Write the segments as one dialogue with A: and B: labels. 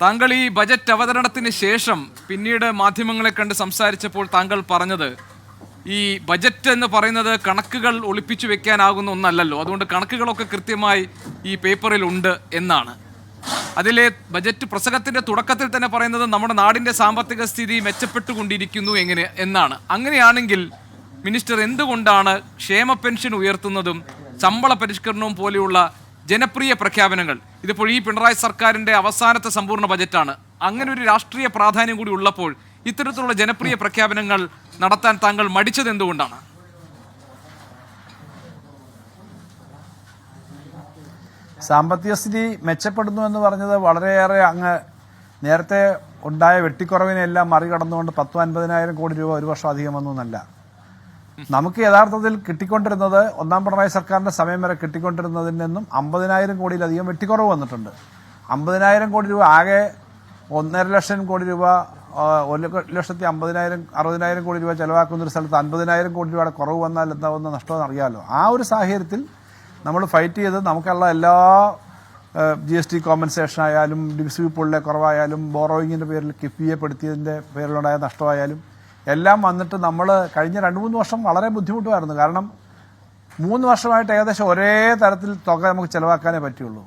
A: താങ്കൾ ഈ ബജറ്റ് അവതരണത്തിന് ശേഷം പിന്നീട് മാധ്യമങ്ങളെ കണ്ട് സംസാരിച്ചപ്പോൾ താങ്കൾ പറഞ്ഞത് ഈ ബജറ്റ് എന്ന് പറയുന്നത് കണക്കുകൾ ഒളിപ്പിച്ചു വെക്കാനാകുന്ന ഒന്നല്ലല്ലോ, അതുകൊണ്ട് കണക്കുകളൊക്കെ കൃത്യമായി ഈ പേപ്പറിൽ ഉണ്ട് എന്നാണ്. അതിലെ ബജറ്റ് പ്രസംഗത്തിന്റെ തുടക്കത്തിൽ തന്നെ പറയുന്നത് നമ്മുടെ നാടിന്റെ സാമ്പത്തിക സ്ഥിതി മെച്ചപ്പെട്ടുകൊണ്ടിരിക്കുന്നു എന്നാണ്. അങ്ങനെയാണെങ്കിൽ മിനിസ്റ്റർ എന്തുകൊണ്ടാണ് ക്ഷേമ പെൻഷൻ ഉയർത്തുന്നതും ശമ്പള പരിഷ്കരണവും പോലെയുള്ള ജനപ്രിയ പ്രഖ്യാപനങ്ങൾ, ഇതിപ്പോൾ ഈ പിണറായി സർക്കാരിന്റെ അവസാനത്തെ സമ്പൂർണ്ണ ബജറ്റാണ്, അങ്ങനെ ഒരു രാഷ്ട്രീയ പ്രാധാന്യം കൂടി ഉള്ളപ്പോൾ ഇത്തരത്തിലുള്ള ജനപ്രിയ പ്രഖ്യാപനങ്ങൾ നടത്താൻ താങ്കൾ മടിച്ചത് എന്തുകൊണ്ടാണ്?
B: സാമ്പത്തിക സ്ഥിതി മെച്ചപ്പെടുന്നു എന്ന് പറഞ്ഞത് വളരെയേറെ അങ്ങ് നേരത്തെ ഉണ്ടായ വെട്ടിക്കുറവിനെല്ലാം മറികടന്നുകൊണ്ട് 10-50,000 കോടി രൂപ ഒരു വർഷം അധികം വന്നു എന്നല്ല. നമുക്ക് യഥാർത്ഥത്തിൽ കിട്ടിക്കൊണ്ടിരുന്നത് ഒന്നാം പിണറായി സർക്കാരിന്റെ സമയം വരെ കിട്ടിക്കൊണ്ടിരുന്നതിൽ നിന്നും 50,000 കോടിയിലധികം വെട്ടിക്കുറവ് വന്നിട്ടുണ്ട്. 50,000 കോടി രൂപ ആകെ 1.5 ലക്ഷം കോടി രൂപ 1,50,000-60,000 കോടി രൂപ ചെലവാക്കുന്ന ഒരു സ്ഥലത്ത് 50,000 കോടി രൂപയുടെ കുറവ് വന്നാൽ എന്താവുന്ന നഷ്ടമെന്ന് അറിയാമല്ലോ. ആ ഒരു സാഹചര്യത്തിൽ നമ്മൾ ഫൈറ്റ് ചെയ്ത് നമുക്കുള്ള എല്ലാ GST കോമ്പൻസേഷൻ ആയാലും ഡിവിസി പൂളിലെ കുറവായാലും ബോറോയിങ്ങിന്റെ പേരിൽ കിഫ്ബിയെ പെടുത്തിയതിന്റെ പേരിലുണ്ടായ നഷ്ടമായാലും എല്ലാം വന്നിട്ട് നമ്മൾ കഴിഞ്ഞ 2-3 വർഷം വളരെ ബുദ്ധിമുട്ടുമായിരുന്നു. കാരണം 3 വർഷമായിട്ട് ഏകദേശം ഒരേ തരത്തിൽ തുക നമുക്ക് ചെലവാക്കാനേ പറ്റുള്ളൂ.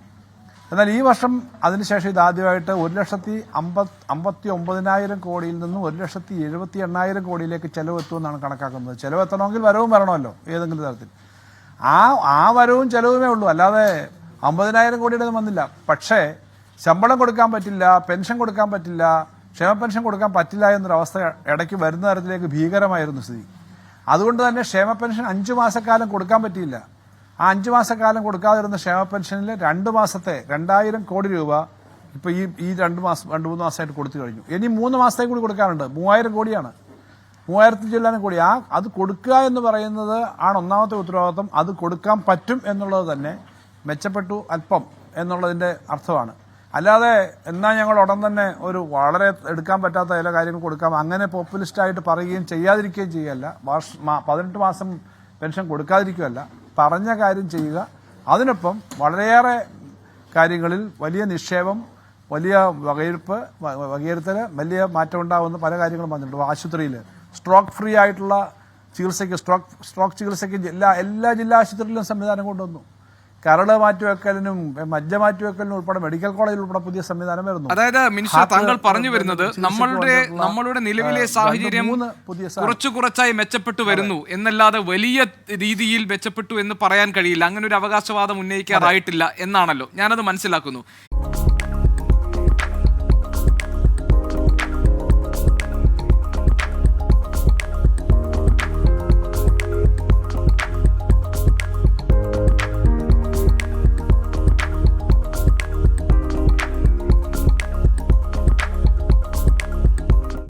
B: എന്നാൽ ഈ വർഷം അതിനുശേഷം ഇതാദ്യമായിട്ട് 1,59,000 കോടിയിൽ നിന്നും 1,78,000 കോടിയിലേക്ക് ചെലവെത്തുമെന്നാണ് കണക്കാക്കുന്നത്. ചെലവെത്തണമെങ്കിൽ വരവും വരണമല്ലോ ഏതെങ്കിലും തരത്തിൽ. ആ വരവും ചെലവുമേ ഉള്ളൂ, അല്ലാതെ 50,000 കോടിയുടെ വന്നില്ല. പക്ഷേ ശമ്പളം കൊടുക്കാൻ പറ്റില്ല, പെൻഷൻ കൊടുക്കാൻ പറ്റില്ല, ക്ഷേമ പെൻഷൻ കൊടുക്കാൻ പറ്റില്ല എന്നൊരവസ്ഥ ഇടയ്ക്ക് വരുന്ന തരത്തിലേക്ക് ഭീകരമായിരുന്നു സ്ഥിതി. അതുകൊണ്ട് തന്നെ ക്ഷേമ പെൻഷൻ 5 മാസക്കാലം കൊടുക്കാൻ പറ്റിയില്ല. ആ 5 മാസക്കാലം കൊടുക്കാതിരുന്ന ക്ഷേമ പെൻഷനിൽ 2 മാസത്തെ 2,000 കോടി രൂപ ഇപ്പൊ ഈ 2-3 മാസമായിട്ട് കൊടുത്തു കഴിഞ്ഞു. ഇനി 3 മാസത്തേക്ക് കൂടി കൊടുക്കാനുണ്ട്. 3,000 കോടിയാണ്, 3,000 കോടി. അത് കൊടുക്കുക എന്ന് പറയുന്നത് ആണ് ഒന്നാമത്തെ ഉത്തരവാദിത്വം. അത് കൊടുക്കാൻ പറ്റും എന്നുള്ളത് തന്നെ മെച്ചപ്പെട്ടു അല്പം എന്നുള്ളതിന്റെ അർത്ഥമാണ്. അല്ലാതെ എന്നാൽ ഞങ്ങൾ ഉടൻ തന്നെ ഒരു വളരെ എടുക്കാൻ പറ്റാത്ത ചില കാര്യങ്ങൾ കൊടുക്കാം അങ്ങനെ പോപ്പുലിസ്റ്റായിട്ട് പറയുകയും ചെയ്യാതിരിക്കുകയും ചെയ്യുകയല്ല. 18 മാസം പെൻഷൻ കൊടുക്കാതിരിക്കുകയല്ല, പറഞ്ഞ കാര്യം ചെയ്യുക. അതിനൊപ്പം വളരെയേറെ കാര്യങ്ങളിൽ വലിയ നിക്ഷേപം, വലിയ വകയിരുത്തൽ, വലിയ മാറ്റം ഉണ്ടാകുന്ന പല കാര്യങ്ങളും വന്നിട്ടുണ്ട്. ആശുപത്രിയിൽ സ്ട്രോക്ക് ഫ്രീ ആയിട്ടുള്ള ചികിത്സയ്ക്ക് സ്ട്രോക്ക് ചികിത്സയ്ക്ക് എല്ലാ ജില്ലാ ആശുപത്രിയിലും സംവിധാനം കൊണ്ടുവന്നു. കരള് മാറ്റിവെക്കലിനും മജ്ജ മാറ്റിവെക്കലിനും ഉൾപ്പെടെ മെഡിക്കൽ കോളേജിൽ ഉൾപ്പെടെ പുതിയ സംവിധാനം വരുന്നു.
A: അതായത് മിനിസ്റ്റർ താങ്കൾ പറഞ്ഞു വരുന്നത് നമ്മളുടെ നിലവിലെ സാഹചര്യം കുറച്ചായി മെച്ചപ്പെട്ടു വരുന്നു എന്നല്ലാതെ വലിയ രീതിയിൽ മെച്ചപ്പെട്ടു എന്ന് പറയാൻ കഴിയില്ല. അങ്ങനെ ഒരു അവകാശവാദം ഉന്നയിക്കാറായിട്ടില്ല എന്നാണല്ലോ ഞാനത് മനസ്സിലാക്കുന്നു.